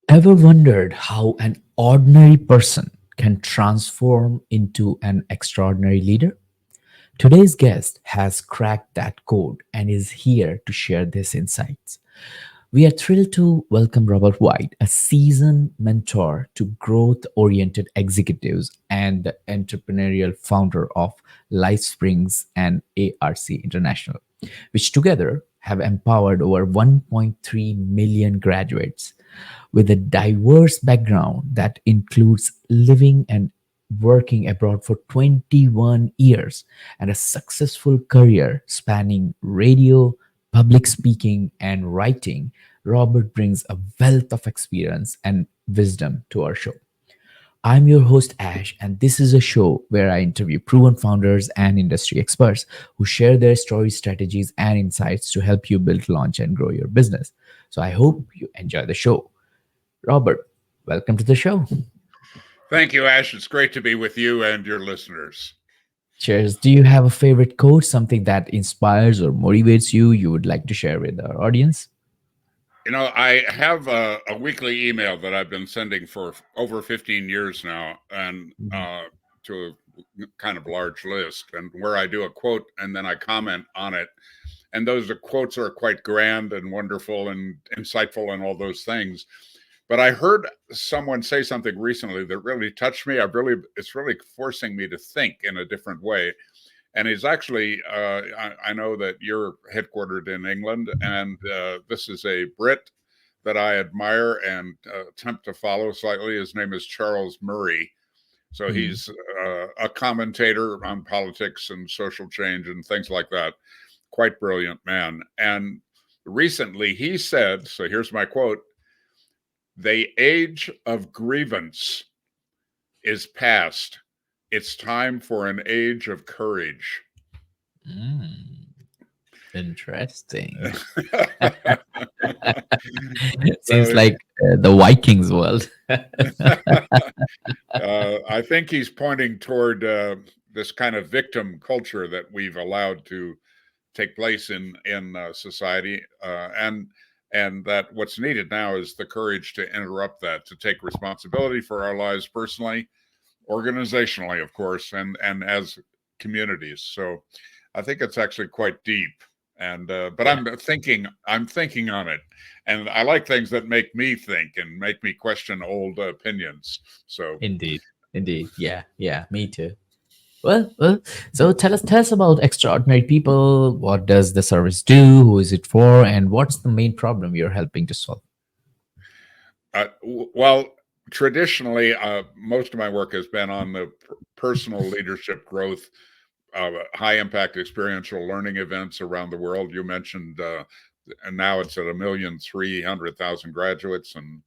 Ever wondered how an ordinary person can transform into an extraordinary leader? Today's guest has cracked that code and is here to share these insights. We are thrilled to welcome Robert White, a seasoned mentor to growth oriented executives and the entrepreneurial founder of LifeSprings and ARC International, which together have empowered over 1.3 million graduates with a diverse background that includes living and working abroad for 21 years and a successful career spanning radio, public speaking, and writing. Robert brings a wealth of experience and wisdom to our show. I'm your host, Ash, and this is a show where I interview proven founders and industry experts who share their stories, strategies, and insights to help you build, launch, and grow your business. So I hope you enjoy the show. Robert, welcome to the show. Thank you, Ash. It's great to be with you and your listeners. Cheers. Do you have a favorite quote, something that inspires or motivates you, you would like to share with our audience? I have a weekly email that I've been sending for over 15 years now, and Mhm. to a kind of large list, and where I do a quote and then I comment on it. And those quotes are quite grand and wonderful and insightful and all those things. But I heard someone say something recently that really touched me. It's really forcing me to think in a different way. And he's actually, I know that you're headquartered in England, and this is a Brit that I admire and attempt to follow slightly. His name is Charles Murray. So Mhm. he's a commentator on politics and social change and things like that. Quite brilliant man. And recently he said, so here's my quote: "The age of grievance is past. It's time for an age of courage." Mm, interesting. Seems So like the Vikings world. I think he's pointing toward this kind of victim culture that we've allowed to take place in society, and that what's needed now is the courage to interrupt that, to take responsibility for our lives personally, organizationally, of course, and as communities. So I think it's actually quite deep. And but Yeah, I'm thinking on it, and I like things that make me think and make me question old opinions. So indeed. Indeed. Yeah, yeah, me too. Well, so tell us about extraordinary people. What does the service do? Who is it for? And what's the main problem you're helping to solve? well, traditionally, most of my work has been on the personal leadership growth, high impact experiential learning events around the world. You mentioned, and now it's at 1,300,000 graduates, and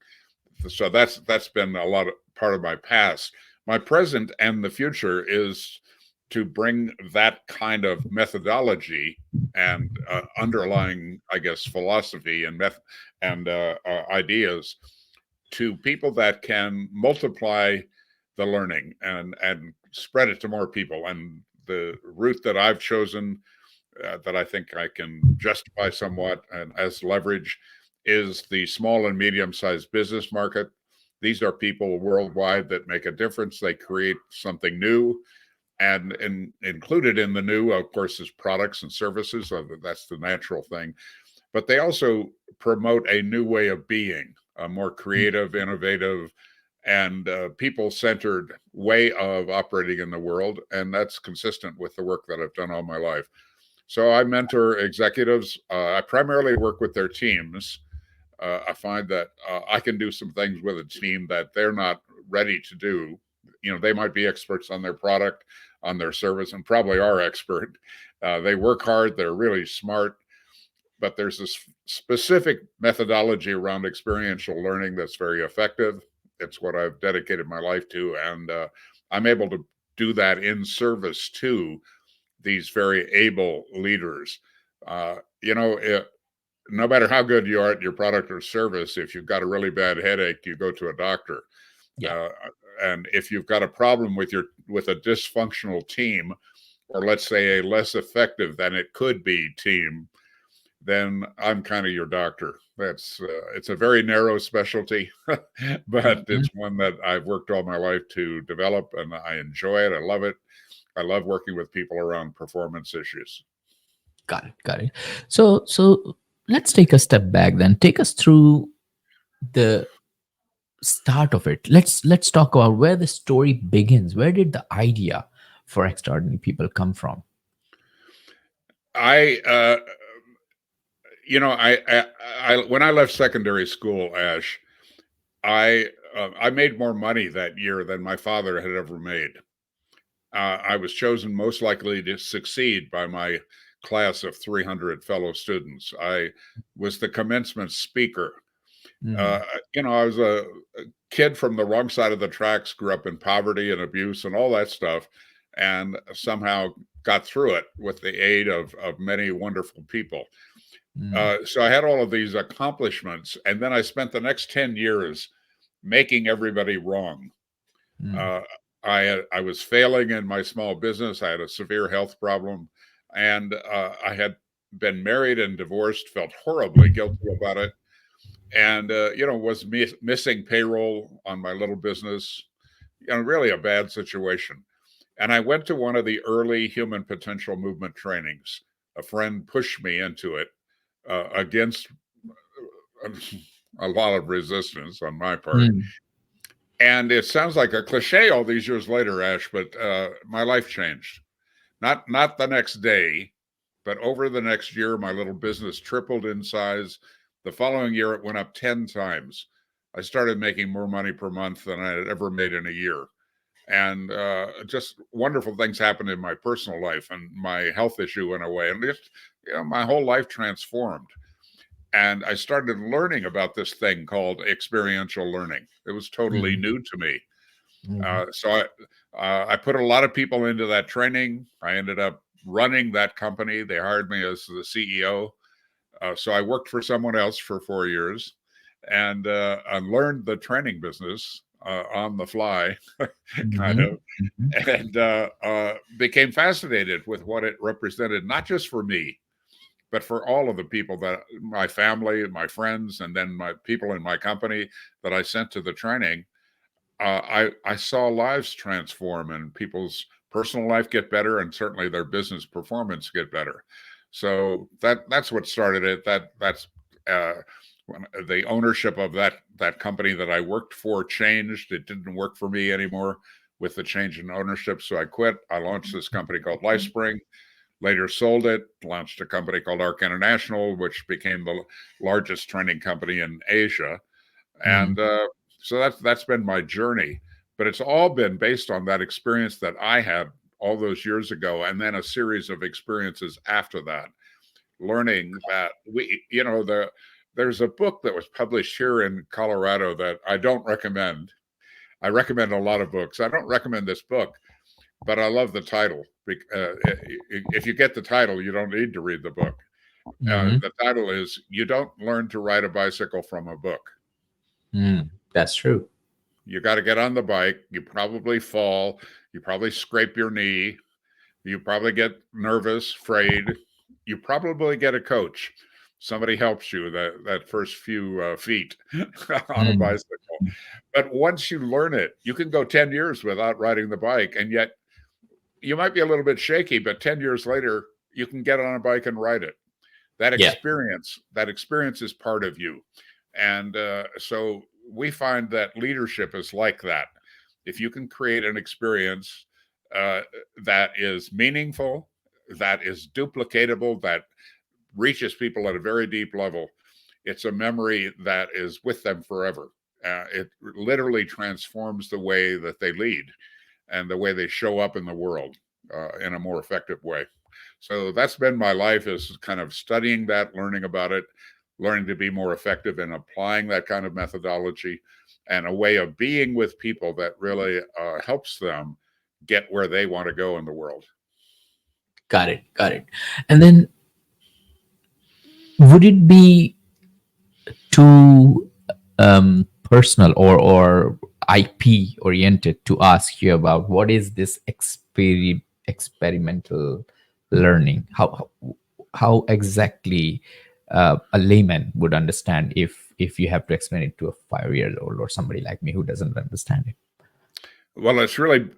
so that's been a lot of part of my past. My present and the future is to bring that kind of methodology and underlying, I guess, philosophy and ideas to people that can multiply the learning and spread it to more people. And the route that I've chosen, that I think I can justify somewhat and as leverage, is the small and medium sized business market. These are people worldwide that make a difference. They create something new, and included in the new, of course, is products and services. So that's the natural thing. But they also promote a new way of being, a more creative, innovative, and people centered way of operating in the world. And that's consistent with the work that I've done all my life. So I mentor executives. I primarily work with their teams. I find that I can do some things with a team that they're not ready to do. They might be experts on their product, on their service, and probably are expert. They work hard. They're really smart, but there's this specific methodology around experiential learning that's very effective. It's what I've dedicated my life to, and I'm able to do that in service to these very able leaders. Uh, you know, it, no matter how good you are at your product or service, if you've got a really bad headache, you go to a doctor. Yeah. Uh, and if you've got a problem with a dysfunctional team, or let's say a less effective than it could be team, then I'm kind of your doctor. it's a very narrow specialty, but Mhm. it's one that I've worked all my life to develop, and I enjoy it. I love it. I love working with people around performance issues. Got it. Got it. So let's take a step back then. Take us through the start of it. Let's talk about where the story begins. Where did the idea for extraordinary people come from? I I when I left secondary school, Ash, I made more money that year than my father had ever made. I was chosen most likely to succeed by my class of 300 fellow students. I was the commencement speaker. Mm, Uh, I was a kid from the wrong side of the tracks, grew up in poverty and abuse and all that stuff, and somehow got through it with the aid of many wonderful people. mm, So I had all of these accomplishments, and then I spent the next 10 years making everybody wrong. mm, Uh, I was failing in my small business. I had a severe health problem, and I had been married and divorced. Felt horribly guilty about it, and was missing payroll on my little business. Really a bad situation. And I went to one of the early human potential movement trainings. A friend pushed me into it against a lot of resistance on my part. mm. And it sounds like a cliche all these years later, Ash, but my life changed. Not the next day, but over the next year, my little business tripled in size. The following year, it went up 10 times. I started making more money per month than I had ever made in a year. And just wonderful things happened in my personal life, and my health issue went away. And just, my whole life transformed. And I started learning about this thing called experiential learning. It was totally Mm, new to me. mm, So I put a lot of people into that training. I ended up running that company. They hired me as the CEO. So I worked for someone else for 4 years, and I learned the training business on the fly, kind mhm, of, mhm, and became fascinated with what it represented, not just for me, but for all of the people that my family, my friends, and then my people in my company that I sent to the training. I saw lives transform and people's personal life get better, and certainly their business performance get better. So that's what started it. That's uh, when the ownership of that company that I worked for changed. It didn't work for me anymore with the change in ownership, so I quit. I launched this company called LifeSpring. Later sold it, launched a company called Arc International, which became the largest training company in Asia. mm. And so that's been my journey. But it's all been based on that experience that I had all those years ago, and then a series of experiences after that, learning that there's a book that was published here in Colorado that I don't recommend. I recommend a lot of books. I don't recommend this book, but I love the title. If you get the title, you don't need to read the book. Mhm. The title is "You Don't Learn to Ride a Bicycle from a Book." Mm, that's true. You got to get on the bike. You probably fall. You probably scrape your knee. You probably get nervous, afraid. You probably get a coach. Somebody helps you that first few feet on a Mm, bicycle. But once you learn it, you can go 10 years without riding the bike. And yet you might be a little bit shaky, but 10 years later, you can get on a bike and ride it. yeah, That experience is part of you. And so we find that leadership is like that. If you can create an experience uh, that is meaningful, that is duplicatable, that reaches people at a very deep level, it's a memory that is with them forever. It literally transforms the way that they lead and the way they show up in the world in a more effective way. So that's been my life, is kind of studying that, learning about it, learning to be more effective in applying that kind of methodology, and a way of being with people that really helps them get where they want to go in the world. got it, got it. And then would it be too personal or IP oriented to ask you about what is this experimental learning? How exactly? a layman would understand if you have to explain it to a 5 years old or somebody like me who doesn't understand it? Well, it's really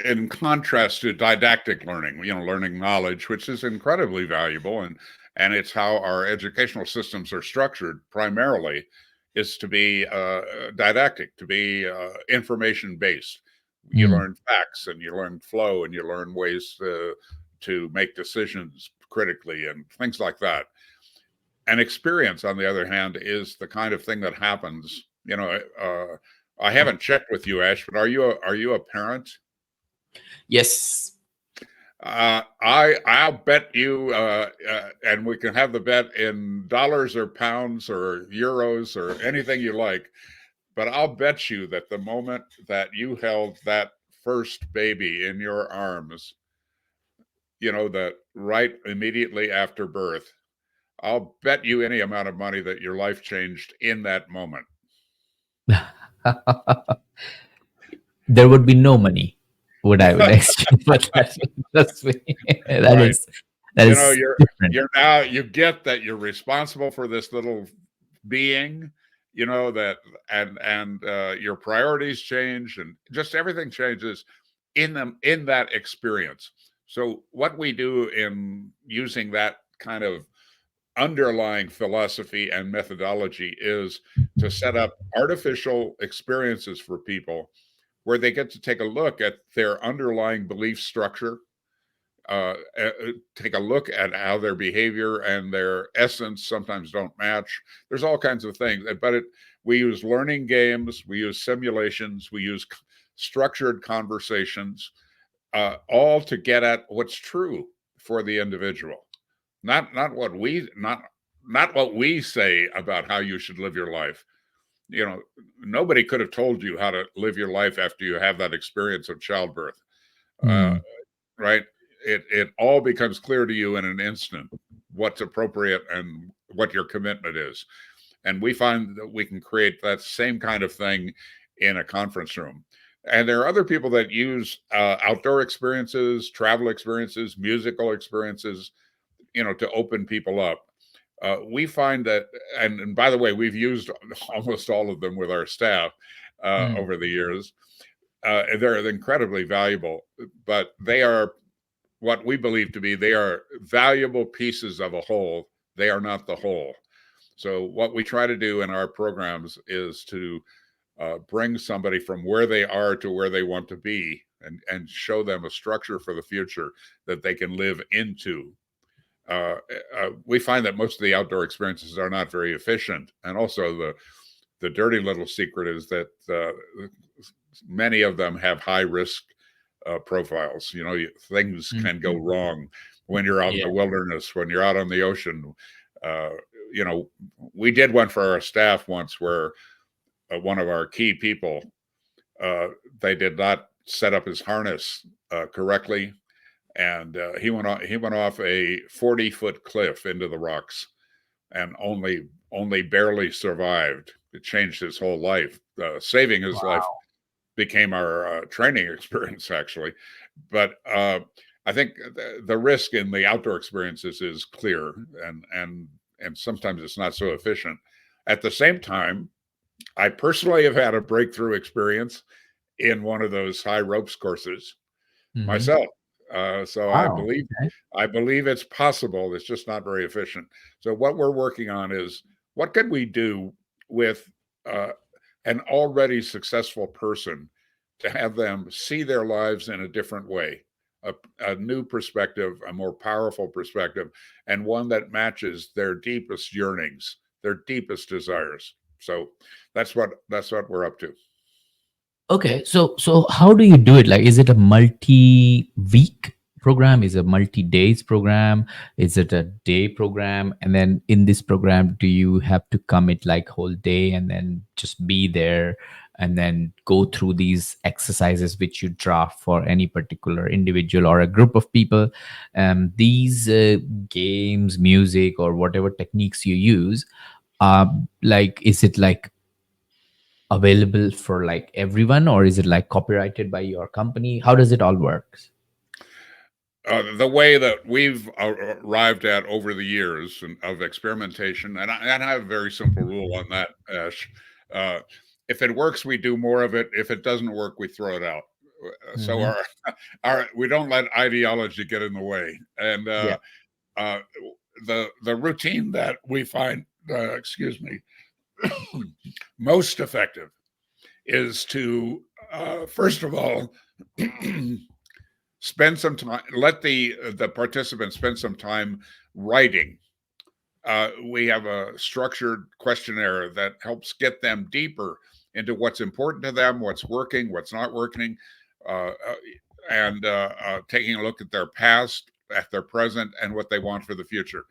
in contrast to didactic learning, learning knowledge, which is incredibly valuable, and it's how our educational systems are structured primarily, is to be didactic, to be information based. You Mm, learn facts, and you learn flow, and you learn ways to make decisions critically, and things like that. And experience, on the other hand, is the kind of thing that happens. I haven't checked with you, Ash, but are you a parent? yes. I'll bet you, and we can have the bet in dollars or pounds or euros or anything you like. But I'll bet you that the moment that you held that first baby in your arms, that right immediately after birth, I'll bet you any amount of money that your life changed in that moment. There would be no money would exchange for that. Trust me. that Right. is that is You're different. you're now, you get that you're responsible for this little being, that, and your priorities change, and just everything changes in that experience. So what we do in using that kind of underlying philosophy and methodology is to set up artificial experiences for people where they get to take a look at their underlying belief structure, take a look at how their behavior and their essence sometimes don't match. There's all kinds of things, but we use learning games, we use simulations, we use structured conversations, all to get at what's true for the individual, not what we say about how you should live your life. Nobody could have told you how to live your life after you have that experience of childbirth. Uh, Mm, right? It all becomes clear to you in an instant what's appropriate and what your commitment is. And we find that we can create that same kind of thing in a conference room. And there are other people that use outdoor experiences, travel experiences, musical experiences, to open people up. We find that, and by the way, we've used almost all of them with our staff mm. over the years. They're incredibly valuable, but they are what we believe to be, they are valuable pieces of a whole. They are not the whole. So what we try to do in our programs is to bring somebody from where they are to where they want to be, and show them a structure for the future that they can live into. We find that most of the outdoor experiences are not very efficient, and also the dirty little secret is that many of them have high risk profiles. Things can go Mhm. wrong when you're out in Yeah. the wilderness, when you're out on the ocean. Uh, we did one for our staff once where one of our key people, uh, they did not set up his harness correctly, and he went off a 40-foot cliff into the rocks, and only barely survived. It changed his whole life. Saving his life Wow. became our training experience, actually. But I think the risk in the outdoor experiences is clear, and sometimes it's not so efficient. At the same time, I personally have had a breakthrough experience in one of those high ropes courses Hmm. myself. So I Wow. believe Okay. I believe it's possible. It's just not very efficient. So what we're working on is, what can we do with uh, an already successful person to have them see their lives in a different way, a new perspective, a more powerful perspective, and one that matches their deepest yearnings, their deepest desires. So that's what we're up to. Okay, so how do you do it? Like, is it a multi-week program? Is it a multi-days program? Is it a day program? And then in this program, do you have to commit like whole day and then just be there and then go through these exercises which you draft for any particular individual or a group of people? These games, music, or whatever techniques you use, like, is it like available for like everyone, or is it like copyrighted by your company? How does it all work? The way that we've arrived at over the years of experimentation, and I have a very simple rule on that, Ash. Uh, if it works, we do more of it. If it doesn't work, we throw it out. So Hmm. our we don't let ideology get in the way. And Yeah. uh, the routine that we find, excuse me, most effective is to first of all spend some time, let the participants spend some time writing. We have a structured questionnaire that helps get them deeper into what's important to them, what's working, what's not working, uh, uh, and taking a look at their past, at their present, and what they want for the future.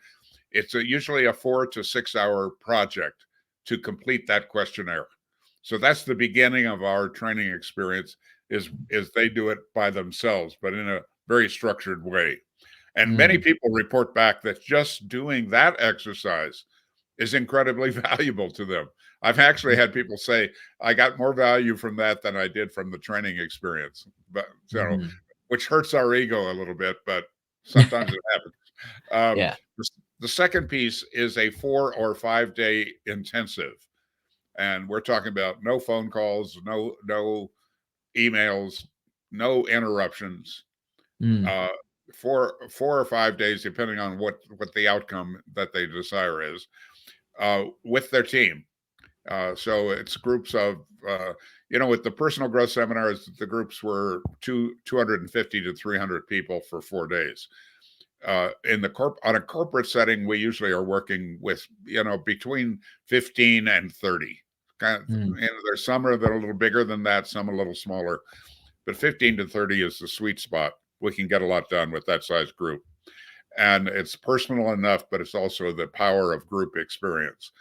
It's usually a 4 to 6 hour project to complete that questionnaire. So that's the beginning of our training experience. Is they do it by themselves, but in a very structured way. And many Mm. people report back that just doing that exercise is incredibly valuable to them. I've actually had people say, I got more value from that than I did from the training experience. But Mhm. which hurts our ego a little bit, but sometimes it happens. Yeah. The, the second piece is a 4 or 5 day intensive. And we're talking about no phone calls, no emails, no interruptions, Mm. uh, 4 or 5 days, depending on what the outcome that they desire is, with their team. So it's groups of, with the personal growth seminars, the groups were 250 to 300 people for 4 days. In the on a corporate setting, we usually are working with between 15 and 30. Kind of, Mm. there's some that are a little bigger than that, some a little smaller, but 15 to 30 is the sweet spot. We can get a lot done with that size group, and it's personal enough, but it's also the power of group experience.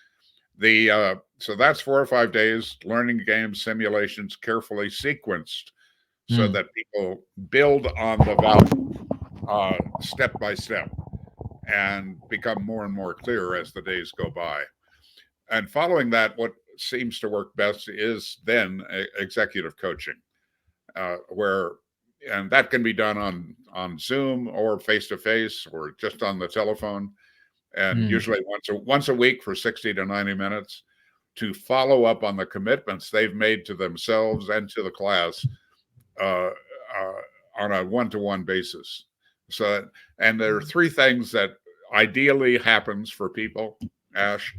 The So that's 4 or 5 days learning games, simulations, carefully sequenced, so Mm. that people build on the value step by step and become more and more clear as the days go by. And following that, what seems to work best is then executive coaching, where and that can be done on Zoom or face to face or just on the telephone, and Mm. usually once a week for 60 to 90 minutes to follow up on the commitments they've made to themselves and to the class, uh, on a one-to-one basis. So, and there are three things that ideally happens for people, Ash.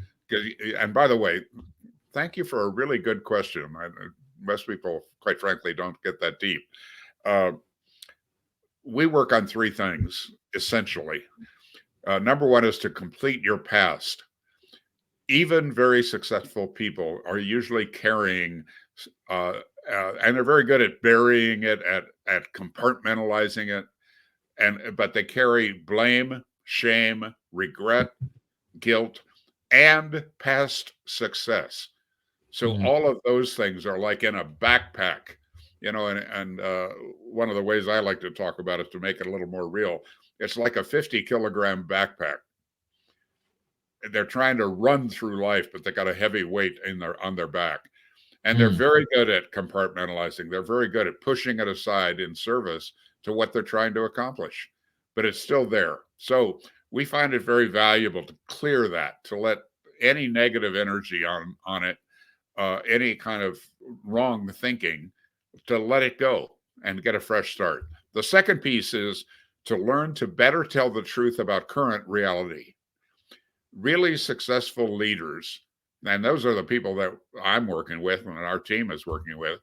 And by the way, thank you for a really good question. Most people, quite frankly, don't get that deep. Uh, we work on three things essentially. Number one is to complete your past. Even very successful people are usually carrying, uh, and they're very good at burying it, at compartmentalizing it, but they carry blame, shame, regret, guilt, and past success. So Mm. all of those things are like in a backpack, and one of the ways I like to talk about it to make it a little more real, it's like a 50-kilogram backpack. They're trying to run through life, but they got a heavy weight on their back. And they're Mm. very good at compartmentalizing. They're very good at pushing it aside in service to what they're trying to accomplish, but it's still there. So we find it very valuable to clear that, to let any negative energy on it, any kind of wrong thinking, to let it go and get a fresh start. The second piece is to learn to better tell the truth about current reality. Really successful leaders, and those are the people that I'm working with and our team is working with,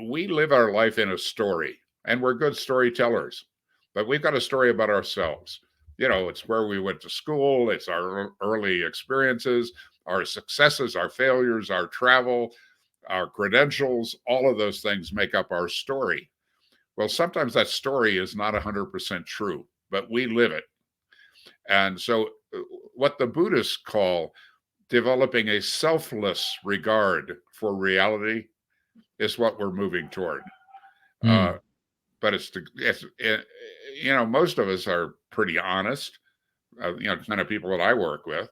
we live our life in a story, and we're good storytellers, but we've got a story about ourselves. It's where we went to school, it's our early experiences, our successes, our failures, our travel, our credentials, all of those things make up our story. Well, sometimes that story is not 100% true, but we live it. And so, what the Buddhists call developing a selfless regard for reality is what we're moving toward. Uh, Mm. but most of us are pretty honest, kind of people that I work with,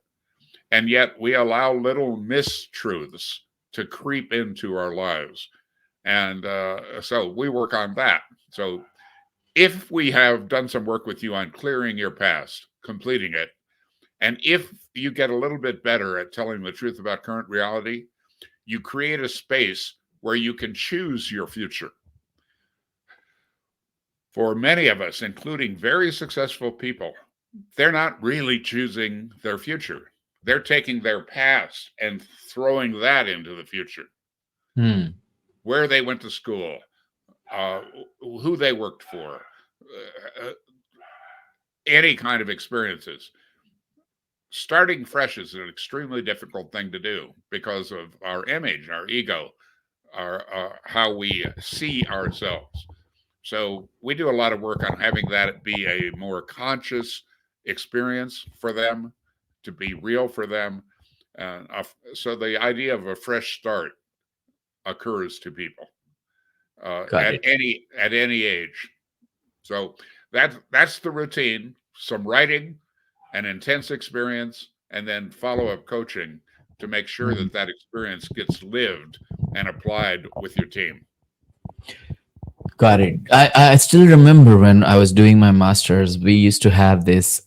and yet we allow little mistruths to creep into our lives. And so we work on that. So if we have done some work with you on clearing your past, completing it, and if you get a little bit better at telling the truth about current reality, you create a space where you can choose your future. For many of us, including very successful people, they're not really choosing their future. They're taking their past and throwing that into the future. Hmm. Where they went to school, uh, who they worked for, any kind of experiences. Starting fresh is an extremely difficult thing to do because of our image, our ego, our how we see ourselves. So we do a lot of work on having that be a more conscious experience for them, to be real for them. So the idea of a fresh start occurs to people Got it. at any age. So that's the routine. Some writing, an intense experience, and then follow up coaching to make sure Hmm. that that experience gets lived and applied with your team. Got it. I still remember when I was doing my master's, we used to have this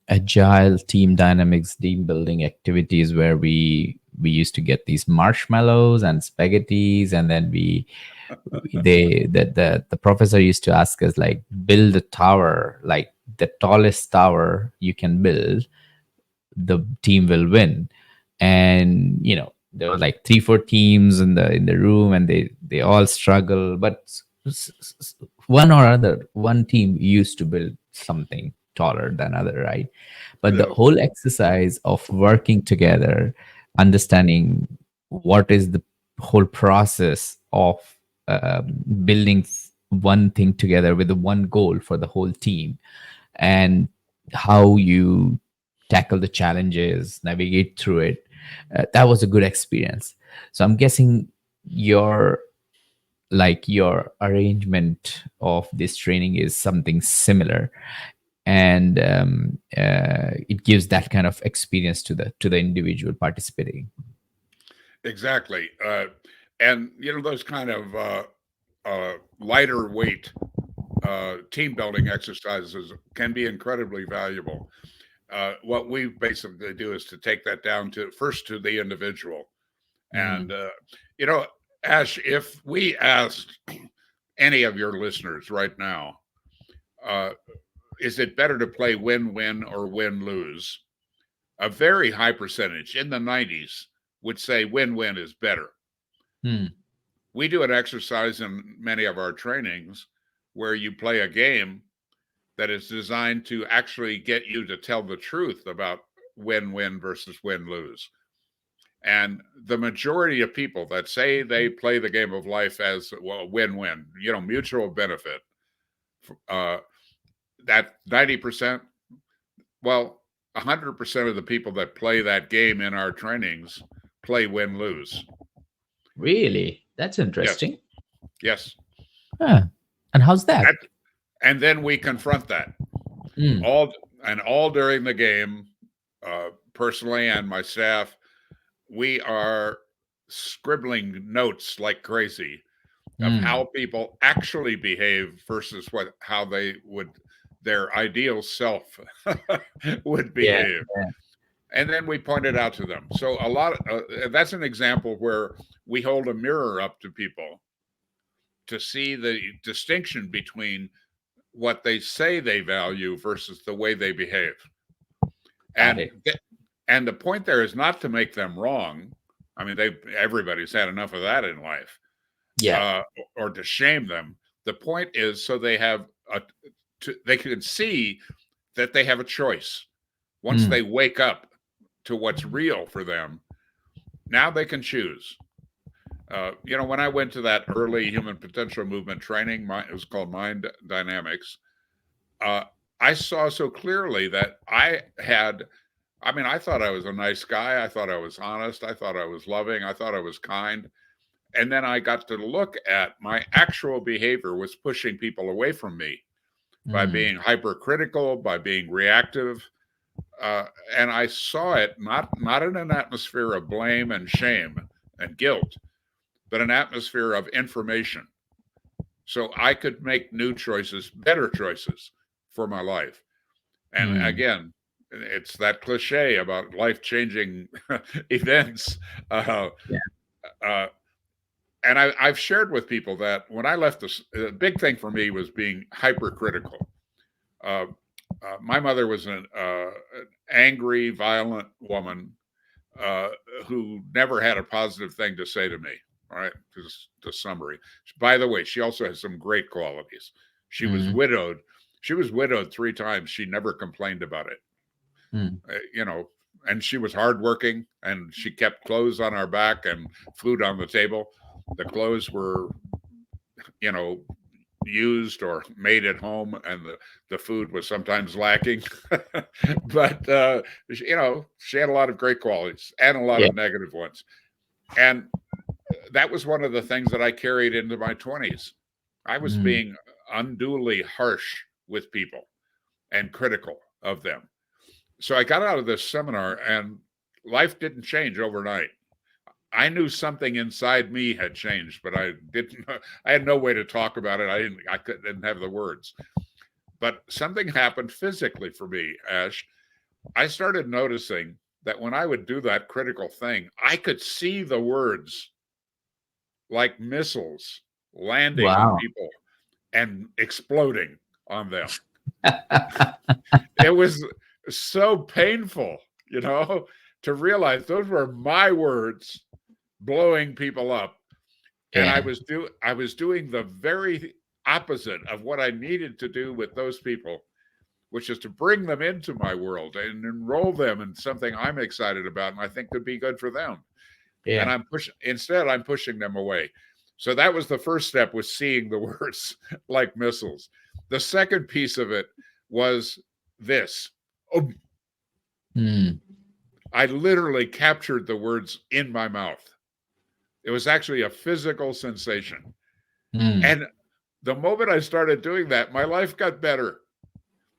agile team dynamics, team building activities where we used to get these marshmallows and spaghettis, and then the professor used to ask us like build a tower, like the tallest tower you can build, the team will win. And there were like 3 4 teams in the room, and they all struggle, but one or other one team used to build something taller than other, right? But the Yeah. whole exercise of working together, understanding what is the whole process of building one thing together with the one goal for the whole team, and how you tackle the challenges, navigate through it. That was a good experience. So I'm guessing your your arrangement of this training is something similar, and it gives that kind of experience to the individual participating. Exactly. And those kind of lighter weight team building exercises can be incredibly valuable. What we basically do is to take that down to first to the individual. And, Mm, you know, Ash, if we asked any of your listeners right now, uh, is it better to play win win or win lose? A very high percentage in the 90s would say win win is better. mm, We do an exercise in many of our trainings where you play a game that is designed to actually get you to tell the truth about win win versus win lose. And the majority of people that say they play the game of life as well, win win, mutual benefit, uh, that 90%, well, 100% of the people that play that game in our trainings play win lose. really? That's Yes, interesting. yes. Huh. And how's that? That, and then we confront that Mm, all during the game, personally and my staff, we are scribbling notes like crazy of mm. how people actually behave versus how they would their ideal self would Yeah. behave, and then we point it out to them. So a lot that's an example where we hold a mirror up to people to see the distinction between what they say they value versus the way they behave. Got And it. and the point there is not to make them wrong. I mean, everybody's had enough of that in life, Yeah. uh, or to shame them. The point is so they can see that they have a choice. Once Mm, they wake up to what's real for them, now they can choose. When I went to that early human potential movement training, it was called Mind Dynamics. Uh, I saw so clearly that I thought I was a nice guy. I thought I was honest. I thought I was loving. I thought I was kind. And then I got to look at my actual behavior was pushing people away from me by mm. being hypercritical, by being reactive. And I saw it not in an atmosphere of blame and shame and guilt, but an atmosphere of information. so I could make new choices, better choices for my life. And Mm, again, it's that cliche about life-changing events. Uh, yeah. uh, and I've shared with people that when I left, the big thing for me was being hypercritical. Uh, my mother was an angry, violent woman uh, who never had a positive thing to say to me. All right, just the summary. By the way, she also has some great qualities. She was Mm, widowed. She was widowed 3 times. She never complained about it. mm, You know, and she was hardworking, and she kept clothes on our back and food on the table. The clothes were, you know, used or made at home, and the food was sometimes lacking. But she had a lot of great qualities and a lot yeah. of negative ones. And that was one of the things that I carried into my 20s. I was Mm, being unduly harsh with people and critical of them. So I got out of this seminar, and life didn't change overnight. I knew something inside me had changed, but I didn't. I had no way to talk about it. Didn't have the words. But something happened physically for me, Ash. I started noticing that when I would do that critical thing, I could see the words like missiles landing on wow. people and exploding on them. It was so painful, to realize those were my words blowing people up, and Yeah. I was doing the very opposite of what I needed to do with those people, which is to bring them into my world and enroll them in something I'm excited about and I think could be good for them. And Yeah. I'm pushing them away. So that was the first step, was seeing the words like missiles. The second piece of it was this. Oh, Mm, I literally captured the words in my mouth. It was actually a physical sensation. mm. And the moment I started doing that, my life got better.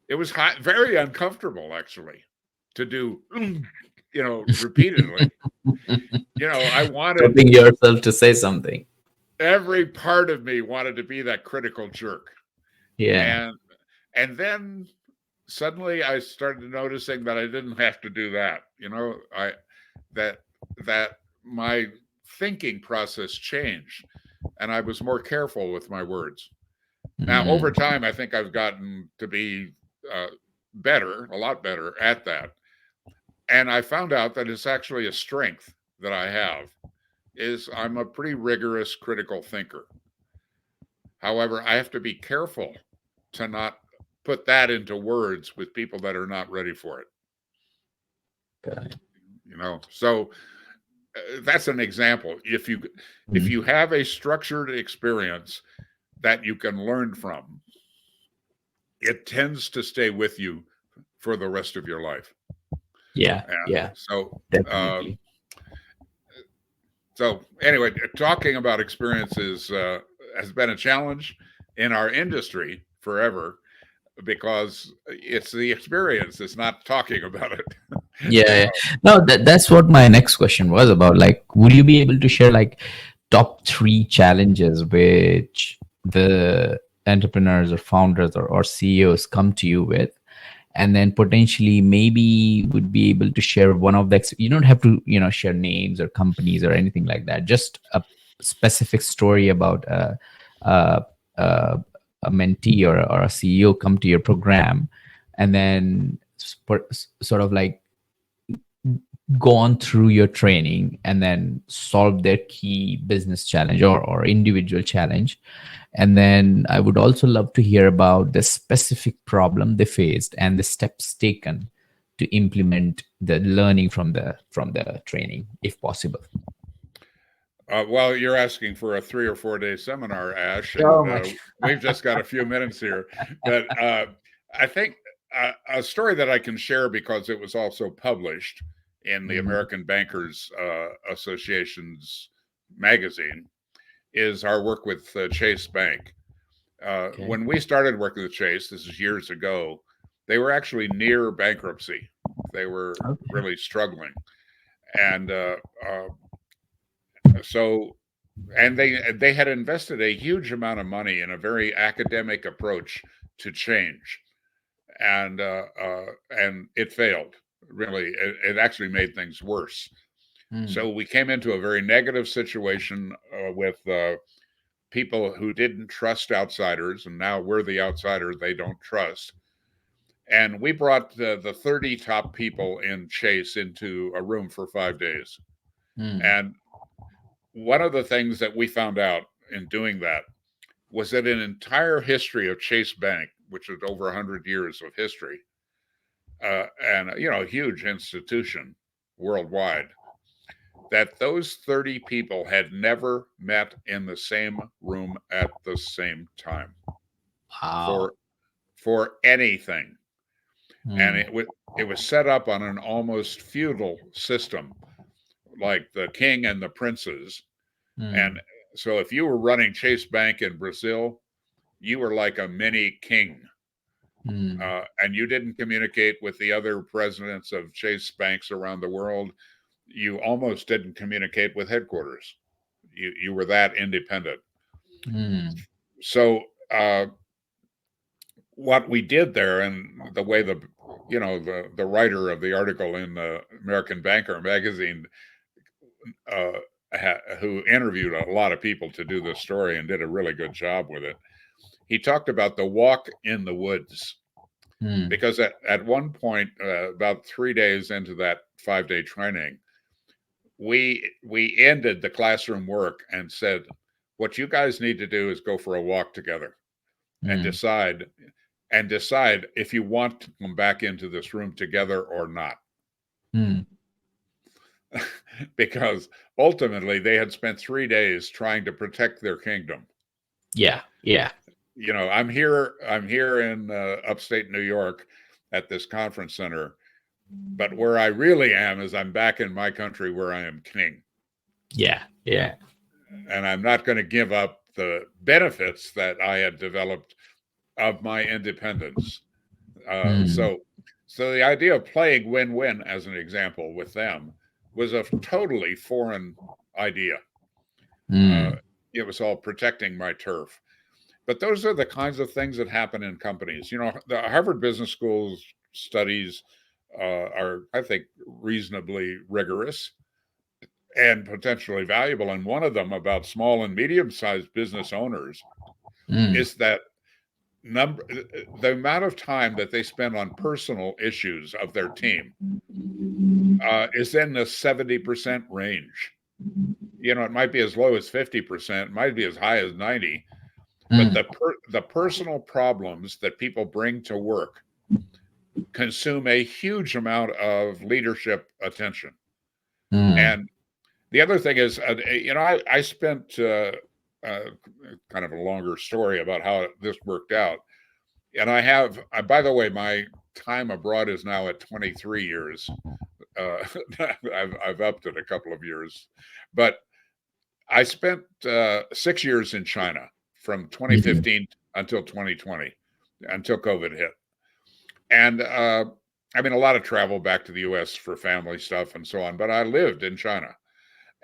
It was very uncomfortable, actually, to do, repeatedly. I wanted, Stopping yourself to say something. every part of me wanted to be that critical jerk. Yeah. And then suddenly I started noticing that I didn't have to do that. I that that my thinking process changed, and I was more careful with my words. Now, over Mm, time, I think I've gotten to be uh, better, a lot better at that. And I found out that it's actually a strength that I have, is I'm a pretty rigorous critical thinker. However, I have to be careful to not put that into words with people that are not ready for it. got it. So that's an example. If Mm, you have a structured experience that you can learn from, it tends to stay with you for the rest of your life. yeah. And Yeah. uh, Definitely. so anyway, talking about experiences has been a challenge in our industry forever, because it's the experience, it's not talking about it. Yeah, uh, yeah. No, that's what my next question was about. Like, would you be able to share like top three challenges which the entrepreneurs or founders or CEOs come to you with? And then potentially maybe would be able to share one of the, you don't have to, share names or companies or anything like that. Just a specific story about a, a, a mentee or a CEO come to your program and then sort of like gone through your training and then solve their key business challenge or individual challenge. And then I would also love to hear about the specific problem they faced and the steps taken to implement the learning from the training, if possible. well, you're asking for a 3 or 4 day seminar, Ash, So and much. we've just got a few minutes here. But I think a story that I can share, because it was also published in the Mhm. American Bankers Association's magazine, is our work with Chase Bank. Okay. When we started working with Chase, this is years ago, they were actually near bankruptcy. They were Okay. really struggling. And so and they had invested a huge amount of money in a very academic approach to change, and it failed. Really, it actually made things worse. Mm, So we came into a very negative situation with people who didn't trust outsiders, and now we're the outsider they don't trust. And we brought the 30 top people in Chase into a room for 5 days. mm, And one of the things that we found out in doing that was that an entire history of Chase Bank, which is over 100 years of history, and a huge institution worldwide, that those 30 people had never met in the same room at the same time wow. for anything. And Mm, it was set up on an almost feudal system, like the king and the princes. And mm, so if you were running Chase Bank in Brazil, you were like a mini king. mm, And you didn't communicate with the other presidents of Chase banks around the world. You almost didn't communicate with headquarters. You were that independent. mm, So what we did there, and the way the writer of the article in the American Banker magazine, uh, who interviewed a lot of people to do this story and did a really good job with it, he talked about the walk in the woods. mm, Because at one point, about 3 days into that 5 day training, we ended the classroom work and said, "What you guys need to do is go for a walk together and mm, decide if you want to come back into this room together or not." mm. Because ultimately they had spent 3 days trying to protect their kingdom. Yeah, yeah. I'm here in upstate New York at this conference center, but where I really am is I'm back in my country where I am king, Yeah, yeah. and I'm not going to give up the benefits that I had developed of my independence. Uh, Mm, so, so the idea of playing win-win, as an example, with them was a totally foreign idea. Uh, mm, it was all protecting my turf. But those are the kinds of things that happen in companies. The Harvard Business School's studies are, I think, reasonably rigorous and potentially valuable. And one of them about small and medium-sized business owners mm, is that the amount of time that they spend on personal issues of their team is in the 70% range. It might be as low as 50%, it might be as high as 90, but mm, the personal problems that people bring to work consume a huge amount of leadership attention. mm, And the other thing is, I spent uh, kind of a longer story about how this worked out. And by the way, my time abroad is now at 23 years. Uh, I've upped it a couple of years, but I spent 6 years in China from mm, 2015 until 2020, until COVID hit. And I mean, a lot of travel back to the U.S. for family stuff and so on. But I lived in China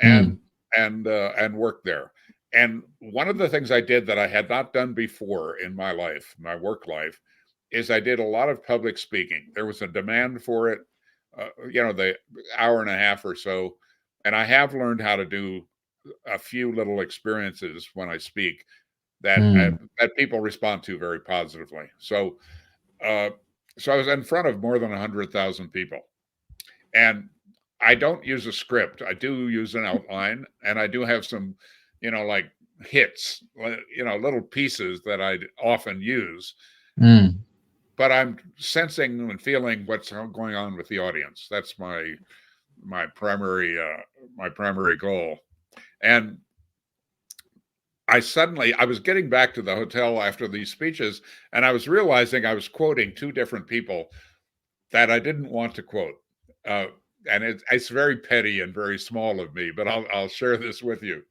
and mm, and worked there. And one of the things I did that I had not done before in my life, my work life, is I did a lot of public speaking. There was a demand for it, the hour and a half or so, and I have learned how to do a few little experiences when I speak that mm, that people respond to very positively. Uh, so I was in front of more than 100,000 people, and I don't use a script. I do use an outline, and I do have some, like hits, little pieces that I often use. mm. But I'm sensing and feeling what's going on with the audience. That's my primary goal. And I was getting back to the hotel after these speeches, and I was realizing I was quoting two different people that I didn't want to quote. Uh, and it's very petty and very small of me, but I'll share this with you.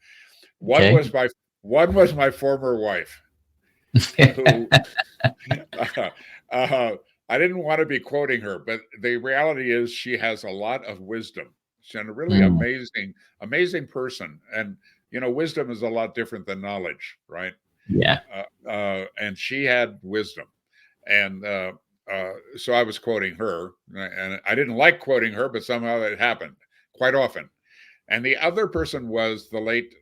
One Okay. was my one was my former wife, who uh, uh, I didn't want to be quoting her, but the reality is she has a lot of wisdom. She's a really Mm, amazing person, and wisdom is a lot different than knowledge, right? Yeah. And she had wisdom, and so I was quoting her, and I didn't like quoting her, but somehow it happened quite often. And the other person was the late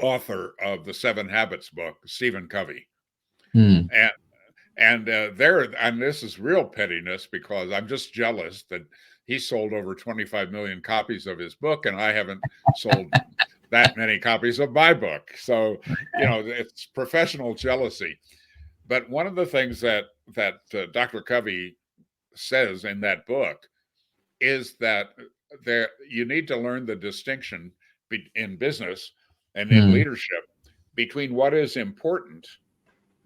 author of the Seven Habits book, Stephen Covey. Hmm. And and this is real pettiness because I'm just jealous that he sold over 25 million copies of his book and I haven't sold that many copies of my book. So, it's professional jealousy. But one of the things that Dr. Covey says in that book is that you need to learn the distinction in business and in Hmm. leadership between what is important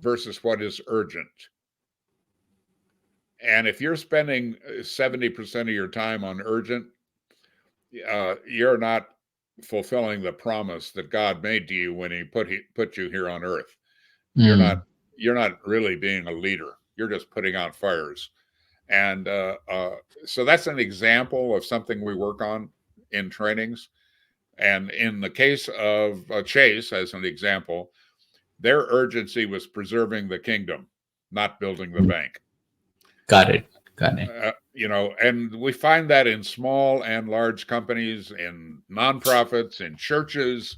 versus what is urgent. And if you're spending 70% of your time on urgent, you're not fulfilling the promise that God made to you when He put you here on Earth. You're not Hmm. you're not really being a leader. You're just putting out fires. And so that's an example of something we work on in trainings. And in the case of Chase, as an example, their urgency was preserving the kingdom, not building the bank. Got it. Got it. And we find that in small and large companies, in nonprofits, in churches,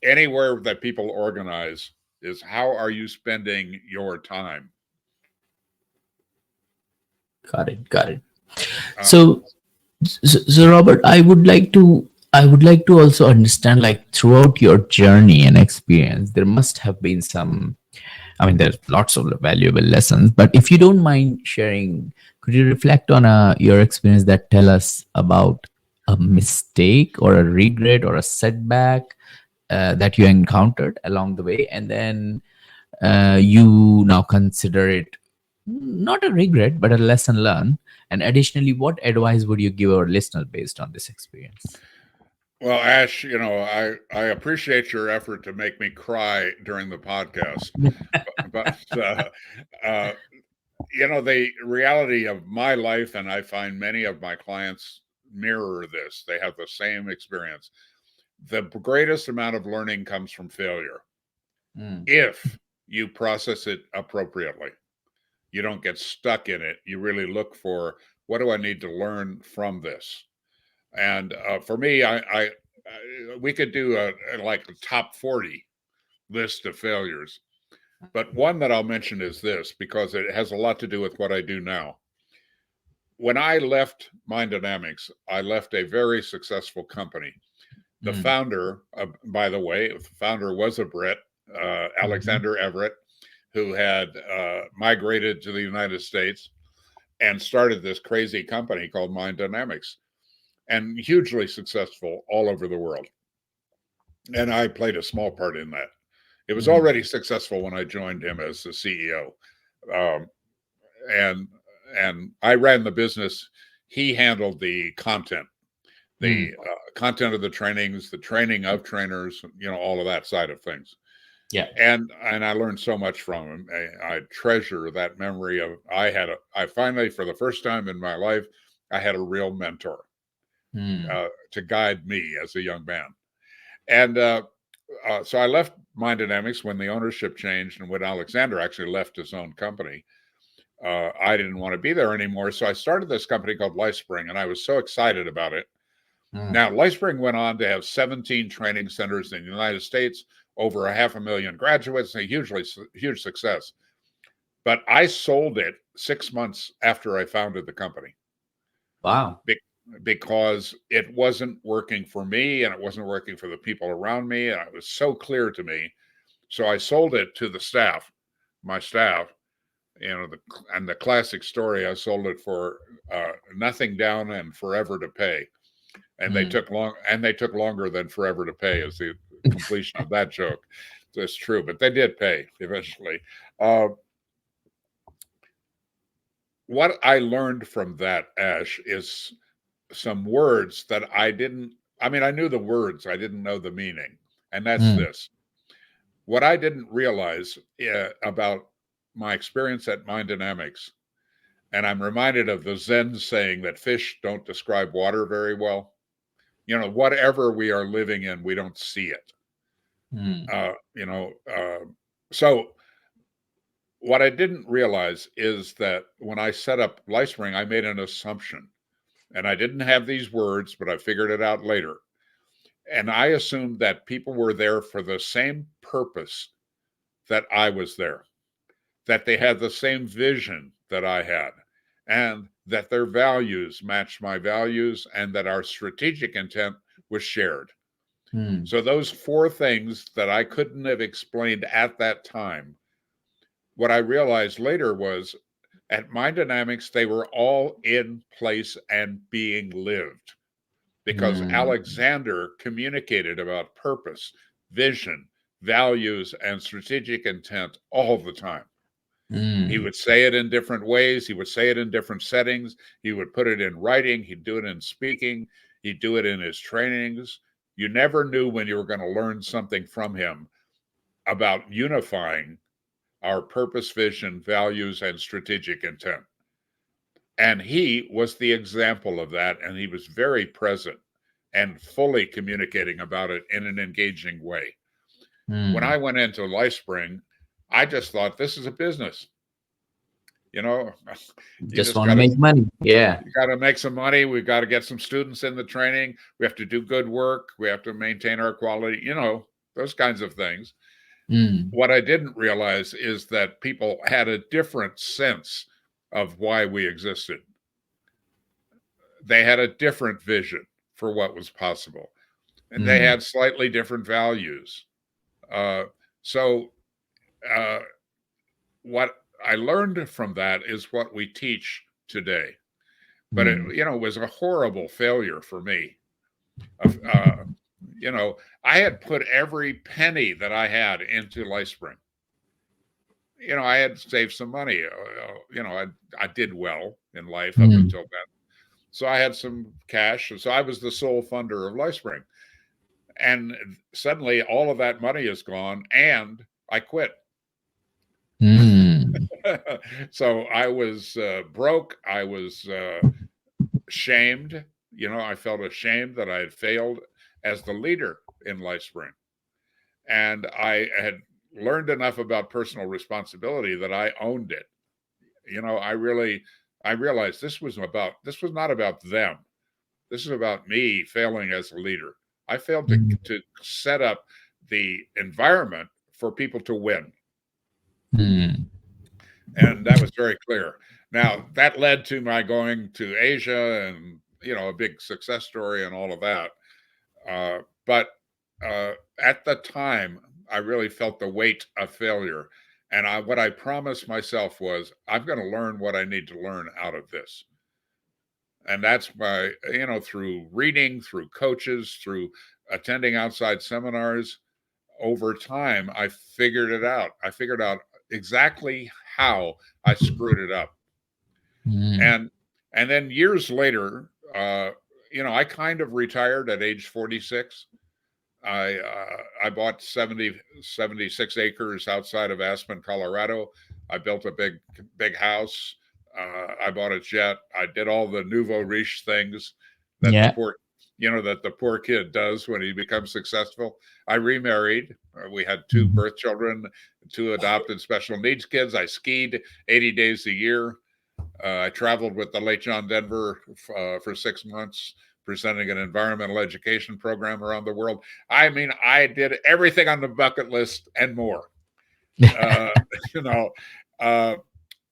anywhere that people organize, is how are you spending your time? Got it. Got it. Uh, So, so Robert, I would like to also understand, like, throughout your journey and experience, there must have been some. I mean, there's lots of valuable lessons, but if you don't mind sharing, could you reflect on your experience that tell us about a mistake or a regret or a setback that you encountered along the way, and then you now consider it not a regret but a lesson learned? And additionally, what advice would you give our listeners based on this experience? well, Ash, I appreciate your effort to make me cry during the podcast, but uh, the reality of my life, and I find many of my clients mirror this. They have the same experience. The greatest amount of learning comes from failure Mm, if you process it appropriately. You don't get stuck in it. You really look for, what do I need to learn from this? And for me, we could do like a top 40 list of failures. But one that I'll mention is this because it has a lot to do with what I do now. When I left Mind Dynamics, I left a very successful company. The mm, founder, by the way, the founder was a Brit, mhm, Alexander Everett, who had migrated to the United States and started this crazy company called Mind Dynamics, and hugely successful all over the world. And I played a small part in that. It was mm, already successful when I joined him as the CEO, um, and and I ran the business. He handled the mm. content of the trainings, the training of trainers, all of that side of things. Yeah. And I learned so much from him. I treasure that memory of I finally, for the first time in my life, I had a real mentor Mm, to guide me as a young man. And so I left Mind Dynamics when the ownership changed and when Alexander actually left his own company. I didn't want to be there anymore. So I started this company called LifeSpring, and I was so excited about it. mm. Now, LifeSpring went on to have 17 training centers in the United States, over 500,000 graduates, a huge success. But I sold it 6 months after I founded the company Wow. because it wasn't working for me and it wasn't working for the people around me. And it was so clear to me. So I sold it to the staff, my staff, and the classic story, I sold it for nothing down and forever to pay. And Mm. they took longer than forever to pay is the completion of that joke. That's true, but they did pay eventually. Uh, what I learned from that, Ash, is some words that I mean, I knew the words, I didn't know the meaning. And that's Mm. this. What I didn't realize about my experience at Mind Dynamics, and I'm reminded of the Zen saying that fish don't describe water very well. whatever we are living in, we don't see it. Mm. Uh, you know, so what I didn't realize is that when I set up LifeSpring, I made an assumption, and I didn't have these words, but I figured it out later. And I assumed that people were there for the same purpose that I was there, that they had the same vision that I had, and that their values matched my values, and that our strategic intent was shared. Mm. So, those four things that I couldn't have explained at that time, what I realized later was at Mind Dynamics, they were all in place and being lived because Mm. Alexander communicated about purpose, vision, values, and strategic intent all the time. He Mm. would say it in different ways. He would say it in different settings. He would put it in writing. He'd do it in speaking. He'd do it in his trainings. You never knew when you were going to learn something from him about unifying our purpose, vision, values, and strategic intent. And he was the example of that. And he was very present and fully communicating about it in an engaging way. When Mm. I went into LifeSpring, I just thought this is a business. You know, you Just just want to got to make money. Yeah. you got to make some money. We've got to get some students in the training. We have to do good work. We have to maintain our quality. Those kinds of things. Mm. What I didn't realize is that people had a different sense of why we existed. They had a different vision for what was possible, and they Mm. had slightly different values. Uh, so, uh, what I learned from that is what we teach today. But it, Mm. was a horrible failure for me. You know, I had put every penny that I had into LifeSpring. I had saved some money. I did well in life up Mm. until then. So I had some cash. So I was the sole funder of LifeSpring. And suddenly all of that money is gone and I quit. Mm. So I was broke. I was shamed. I felt ashamed that I had failed as the leader in LifeSpring. And I had learned enough about personal responsibility that I owned it. I realized this was not about them. This is about me failing as a leader. I failed Mm. to set up the environment for people to win. Mm. And that was very clear. Now, that led to my going to Asia and, a big success story and all of that. But at the time, I really felt the weight of failure. And what I promised myself was, I'm going to learn what I need to learn out of this. And that's by, through reading, through coaches, through attending outside seminars. Over time, I figured it out. I figured out exactly how I screwed it up. Mm. And then years later, I kind of retired at age 46. I bought 76 acres outside of Aspen, Colorado. I built a big house. I bought a jet. I did all the nouveau riche things that Yeah. that the poor kid does when he becomes successful. I remarried. We had two Mhm. birth children, two adopted special needs kids. I skied 80 days a year. I traveled with the late John Denver for 6 months, presenting an environmental education program around the world. I mean, I did everything on the bucket list and more. Uh, you know, uh,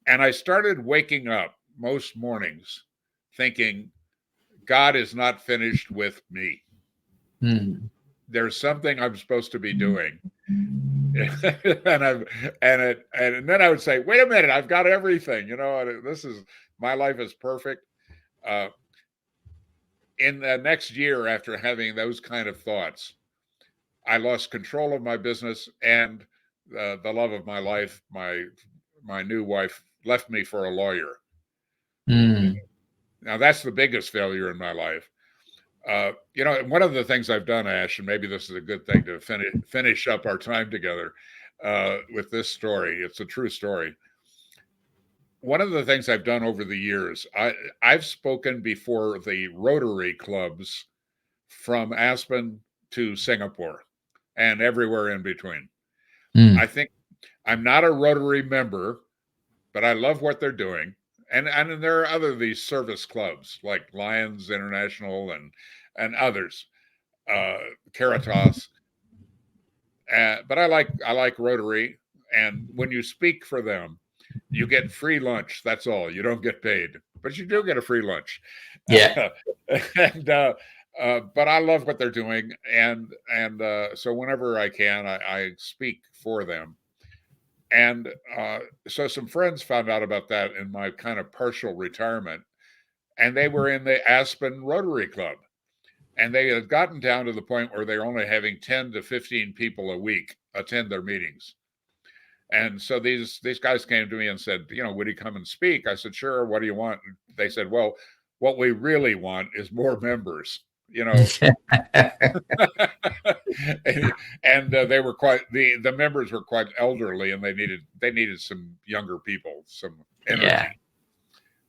and I started waking up most mornings thinking, God is not finished with me. Mm. There's something I'm supposed to be doing. and I'm and then I would say, wait a minute, I've got everything. This is my life is perfect. Uh, in the next year, after having those kind of thoughts, I lost control of my business and the love of my life. My new wife left me for a lawyer. Mm. Now that's the biggest failure in my life. One of the things I've done, Ash, and maybe this is a good thing to finish up our time together with this story. It's a true story. One of the things I've done over the years, I've spoken before the Rotary clubs from Aspen to Singapore and everywhere in between. Mm. I think I'm not a Rotary member, but I love what they're doing. And there are other these service clubs like Lions International and others, Caritas. But I like Rotary, and when you speak for them, you get free lunch. That's all. You don't get paid, but you do get a free lunch. Yeah. And but I love what they're doing, and so whenever I can, I speak for them. And so some friends found out about that in my kind of partial retirement, and they were in the Aspen Rotary Club, and they had gotten down to the point where they're only having 10 to 15 people a week attend their meetings. And so these guys came to me and said, would you come and speak? I said, sure. What do you want? And they said, well, what we really want is more members, and they were the members were quite elderly, and they needed some younger people, some energy. Yeah.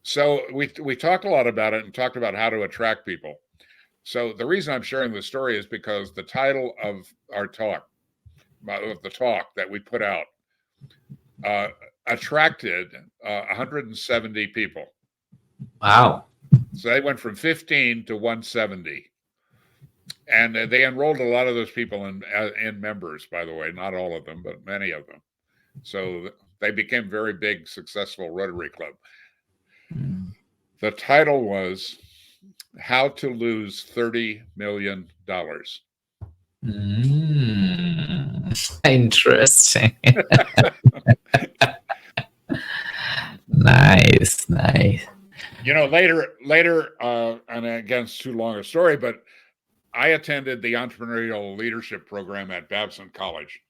So we talked a lot about it and talked about how to attract people. So the reason I'm sharing this story is because the title of our talk, of the talk that we put out, attracted 170 people. Wow. So they went from 15 to 170. And they enrolled a lot of those people in members, by the way, not all of them, but many of them. So they became very big, successful Rotary Club. Mm. The title was How to Lose $30 Million. Interesting. Nice. Later, and again, it's too long a story, but I attended the entrepreneurial leadership program at Babson College.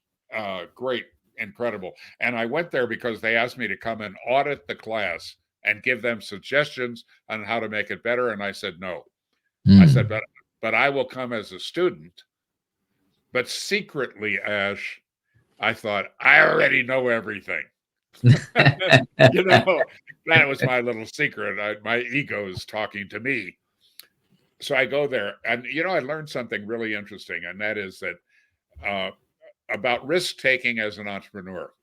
Great, incredible. And I went there because they asked me to come and audit the class and give them suggestions on how to make it better. And I said, no. I said, but I will come as a student. But secretly, Ash, I thought, I already know everything. That was my little secret. My ego is talking to me. So I go there, and I learned something really interesting, and that is that about risk taking as an entrepreneur.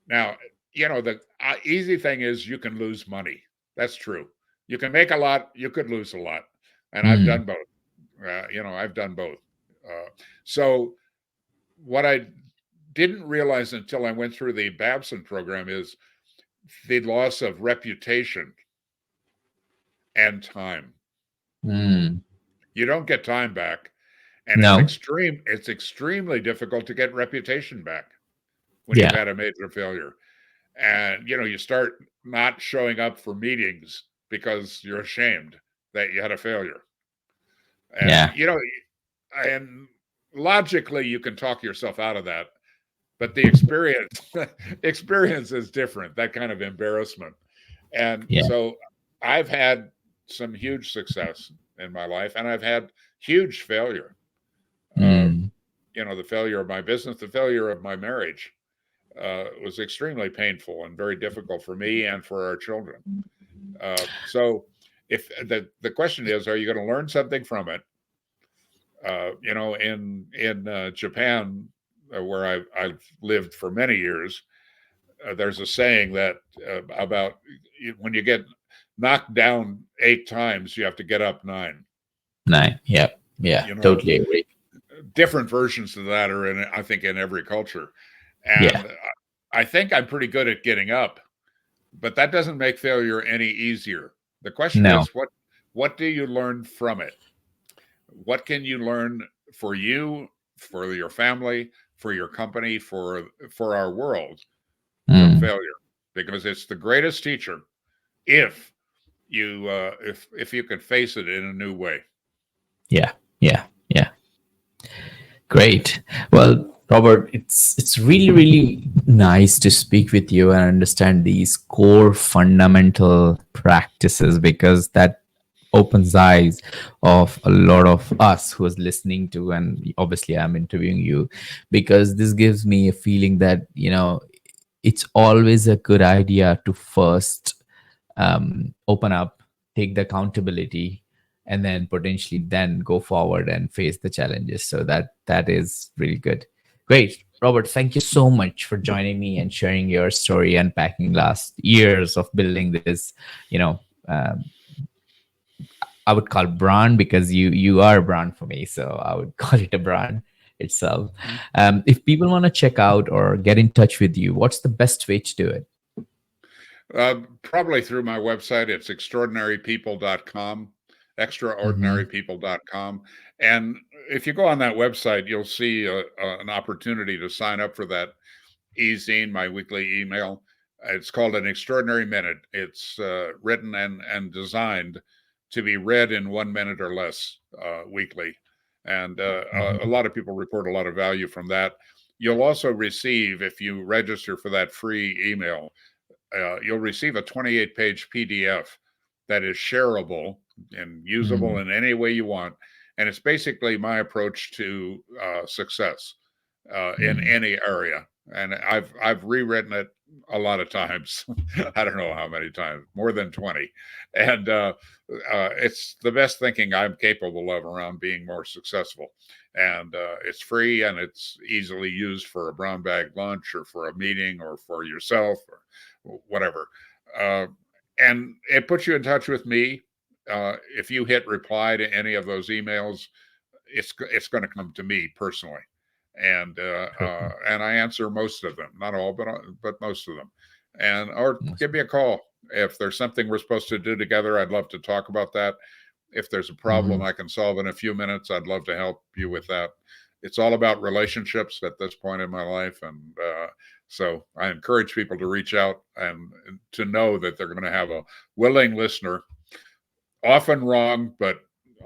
Now, the easy thing is you can lose money. That's true. You can make a lot, you could lose a lot, and I've done both. I've done both. So what I didn't realize until I went through the Babson program is the loss of reputation and time. You don't get time back, and it's extremely difficult to get reputation back when you've had a major failure. And you start not showing up for meetings because you're ashamed that you had a failure. And and logically you can talk yourself out of that, but the experience is different, that kind of embarrassment. And so I've had some huge success in my life, and I've had huge failure. The failure of my business, the failure of my marriage was extremely painful and very difficult for me and for our children. So if the question is, are you going to learn something from it? In Japan, where I've lived for many years, there's a saying that about when you get knocked down 8 times, you have to get up 9. 9. Yeah. Totally agree. Different versions of that are I think in every culture. And I think I'm pretty good at getting up, but that doesn't make failure any easier. The question is, what do you learn from it? What can you learn for you, for your family, for your company, for our world from failure? Because it's the greatest teacher if you can face it in a new way. Yeah. Great. Well, Robert, it's really, really nice to speak with you and understand these core fundamental practices, because that opens eyes of a lot of us who is listening to, and obviously I'm interviewing you, because this gives me a feeling that it's always a good idea to first open up, take the accountability, and then potentially then go forward and face the challenges. So that is really good. Great. Robert, thank you so much for joining me and sharing your story, unpacking last years of building this, you know, um, I would call brand, because you are a brand for me. So I would call it a brand itself. If people want to check out or get in touch with you, what's the best way to do it? Probably through my website. It's extraordinarypeople.com, Mm-hmm. extraordinarypeople.com. And if you go on that website, you'll see an opportunity to sign up for that e-zine, my weekly email. It's called An Extraordinary Minute. It's written and designed to be read in 1 minute or less weekly. And a Mm-hmm. lot of people report a lot of value from that. You'll also receive, if you register for that free email, you'll receive a 28-page PDF that is shareable and usable Mm-hmm. in any way you want. And it's basically my approach to success in any area. And I've rewritten it a lot of times. I don't know how many times, more than 20. And it's the best thinking I'm capable of around being more successful. And it's free and it's easily used for a brown bag lunch or for a meeting or for yourself or whatever. Uh, and it puts you in touch with me. If you hit reply to any of those emails, it's going to come to me personally, and I answer most of them, not all, but most of them, and or give me a call if there's something we're supposed to do together. I'd love to talk about that. If there's a problem Mm-hmm. I can solve in a few minutes, I'd love to help you with that. It's all about relationships at this point in my life, and so I encourage people to reach out and to know that they're going to have a willing listener, often wrong, but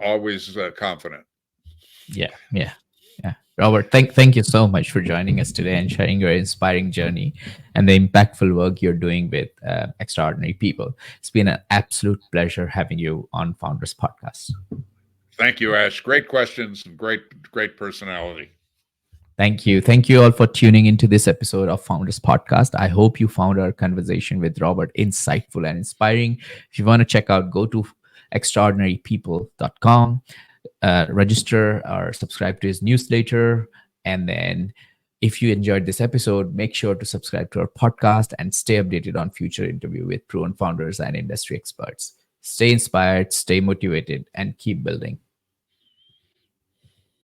always confident. Yeah, yeah, yeah. Robert, thank you so much for joining us today and sharing your inspiring journey and the impactful work you're doing with extraordinary people. It's been an absolute pleasure having you on Founders Podcast. Thank you, Ash. Great questions and great personality. Thank you. Thank you all for tuning into this episode of Founders Podcast. I hope you found our conversation with Robert insightful and inspiring. If you want to check out, go to extraordinarypeople.com, register or subscribe to his newsletter. And then, if you enjoyed this episode, make sure to subscribe to our podcast and stay updated on future interview with proven founders and industry experts. Stay inspired, stay motivated, and keep building.